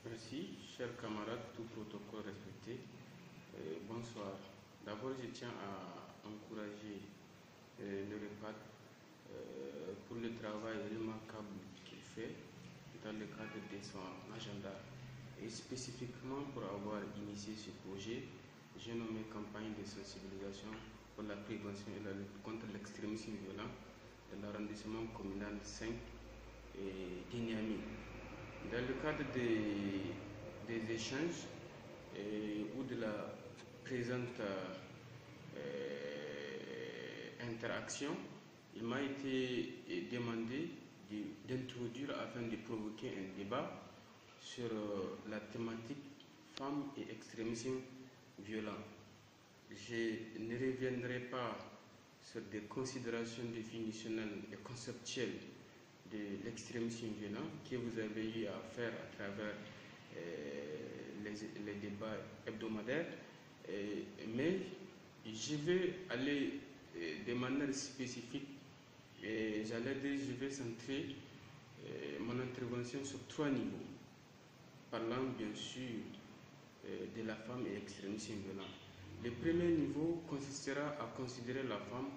Merci, chers camarades, tout protocole respecté. Bonsoir. D'abord, je tiens à encourager le REPAD pour le travail remarquable qu'il fait dans le cadre de son agenda et spécifiquement pour avoir initié ce projet. J'ai nommé campagne de sensibilisation pour la prévention et la lutte contre l'extrémisme violent dans l'arrondissement communal 5 de Niamey. Dans le cadre des échanges ou de la présente interaction, il m'a été demandé d'introduire afin de provoquer un débat sur la thématique femmes et extrémisme violent. Je ne reviendrai pas sur des considérations définitionnelles et conceptuelles de l'extrémisme violent que vous avez eu à faire à travers les débats hebdomadaires, mais je vais aller de manière spécifique et je vais centrer mon intervention sur 3 niveaux, parlant bien sûr de la femme et l'extrémisme violent. Le premier niveau consistera à considérer la femme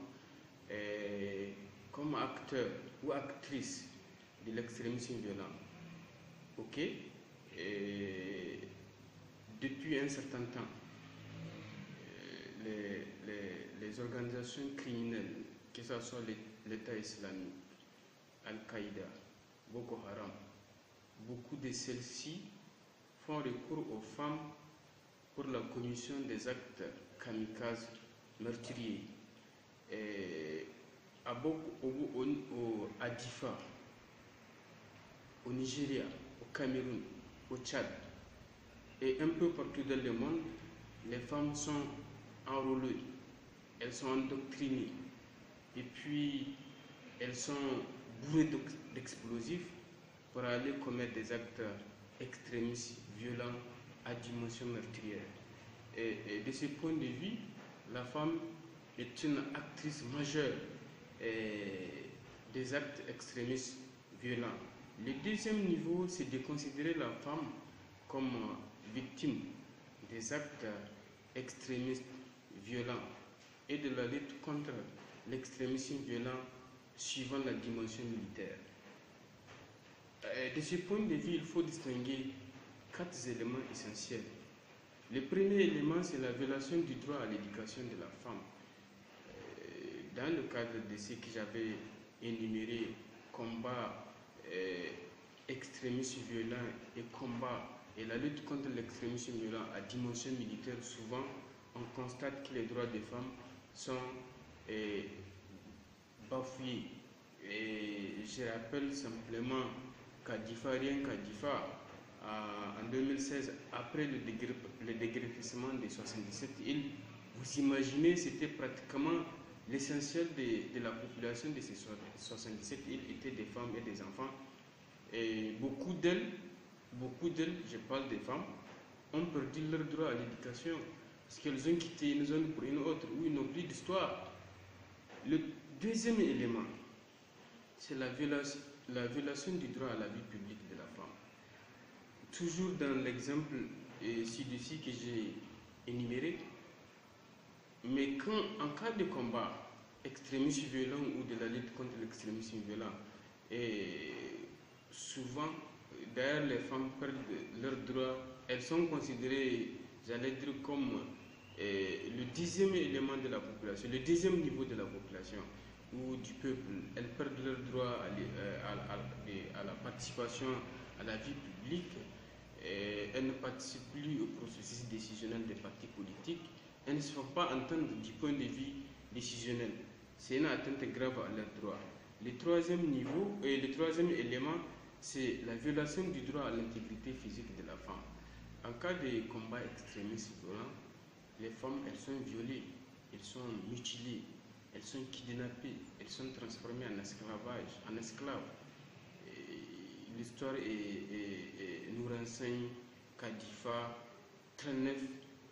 comme acteur ou actrice de l'extrémisme violent. Ok. Depuis un certain temps, les organisations criminelles, que ce soit l'État islamique, Al-Qaïda, Boko Haram, beaucoup de celles-ci font recours aux femmes pour la commission des actes kamikazes meurtriers. À Difa, au Nigeria, au Cameroun, au Tchad et un peu partout dans le monde, les femmes sont enrôlées, elles sont endoctrinées et puis elles sont bourrées d'explosifs pour aller commettre des actes extrémistes violents à dimension meurtrière. Et de ce point de vue, la femme est une actrice majeure des actes extrémistes violents. Le deuxième niveau, c'est de considérer la femme comme victime des actes extrémistes violents et de la lutte contre l'extrémisme violent suivant la dimension militaire. De ce point de vue, il faut distinguer 4 éléments essentiels. Le premier élément, c'est la violation du droit à l'éducation de la femme. Dans le cadre de ce que j'avais énuméré, combat extrémisme violent et combat et la lutte contre l'extrémisme violent à dimension militaire, souvent on constate que les droits des femmes sont bafoués. Et je rappelle simplement qu'à Difa, rien qu'à Difa, en 2016, après le déguerpissement des 77 îles, vous imaginez, c'était pratiquement l'essentiel de la population de ces 77 îles étaient des femmes et des enfants. Et beaucoup d'elles, je parle des femmes, ont perdu leur droit à l'éducation parce qu'elles ont quitté une zone pour une autre où ils n'ont plus d'histoire. Le deuxième élément, c'est la violation du droit à la vie publique de la femme. Toujours dans l'exemple ci-dessus que j'ai énuméré, mais quand en cas de combat extrémisme violent ou de la lutte contre l'extrémisme violent, et souvent, d'ailleurs, les femmes perdent leurs droits, elles sont considérées, j'allais dire, comme le 10e élément de la population, le 10e niveau de la population ou du peuple. Elles perdent leurs droits à la participation à la vie publique. Elles ne participent plus au processus décisionnel des partis politiques. Elles ne se font pas entendre du point de vue décisionnel. C'est une atteinte grave à leurs droits. Le troisième niveau et le troisième élément, c'est la violation du droit à l'intégrité physique de la femme. En cas de combat extrémiste violent, les femmes, elles sont violées, elles sont mutilées, elles sont kidnappées, elles sont transformées en esclaves. L'histoire nous renseigne qu'à Difa, 39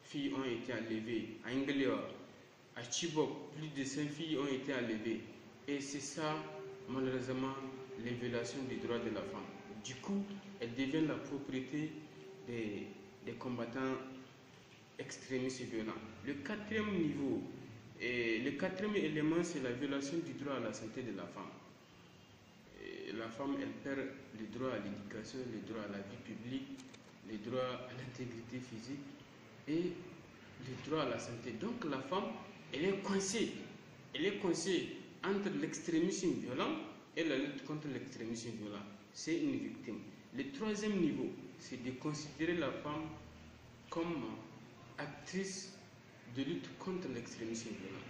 filles ont été enlevées. À Inglewa, à Chibok, plus de 5 filles ont été enlevées. Et c'est ça, malheureusement, les violations des droits de la femme. Du coup, elles deviennent la propriété des combattants extrémistes et violents. Le quatrième niveau, et le quatrième élément, c'est la violation du droit à la santé de la femme. Et la femme, elle perd le droit à l'éducation, le droit à la vie publique, le droit à l'intégrité physique et le droit à la santé. Donc la femme, elle est coincée. Elle est coincée entre l'extrémisme violent et la lutte contre l'extrémisme violent. C'est une victime. Le troisième niveau, c'est de considérer la femme comme actrice de lutte contre l'extrémisme violent.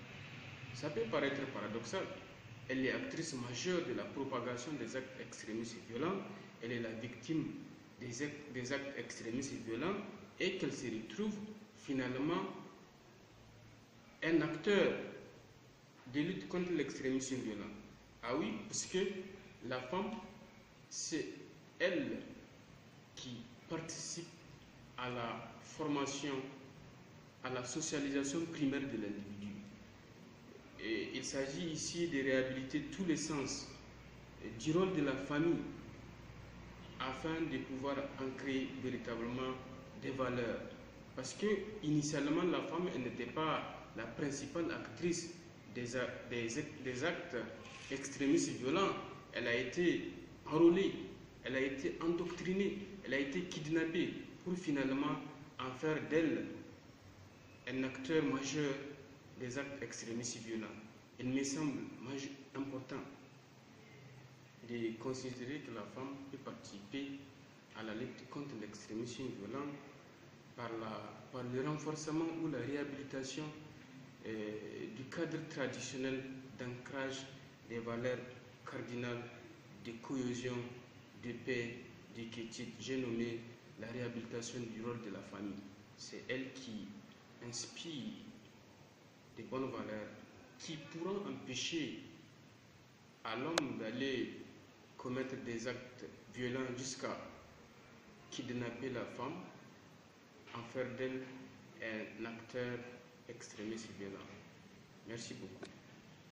Ça peut paraître paradoxal. Elle est actrice majeure de la propagation des actes extrémistes et violents. Elle est la victime des actes extrémistes et violents et qu'elle se retrouve finalement un acteur de lutte contre l'extrémisme violent. Ah oui, parce que la femme, c'est elle qui participe à la formation, à la socialisation primaire de l'individu. Et il s'agit ici de réhabiliter tous les sens du rôle de la famille afin de pouvoir ancrer véritablement des valeurs. Parce que initialement, la femme n'était pas la principale actrice des actes extrémistes et violents. Elle a été enrôlée, elle a été endoctrinée, elle a été kidnappée pour finalement en faire d'elle un acteur majeur des actes extrémistes et violents. Il me semble important de considérer que la femme peut participer à la lutte contre l'extrémisme violent par le renforcement ou la réhabilitation du cadre traditionnel d'ancrage des valeurs cardinales de cohésion, de paix, de quiétude. J'ai nommé la réhabilitation du rôle de la famille. C'est elle qui inspire des bonnes valeurs qui pourront empêcher à l'homme d'aller commettre des actes violents jusqu'à kidnapper la femme, en faire d'elle un acteur extrémiste violent. Merci beaucoup.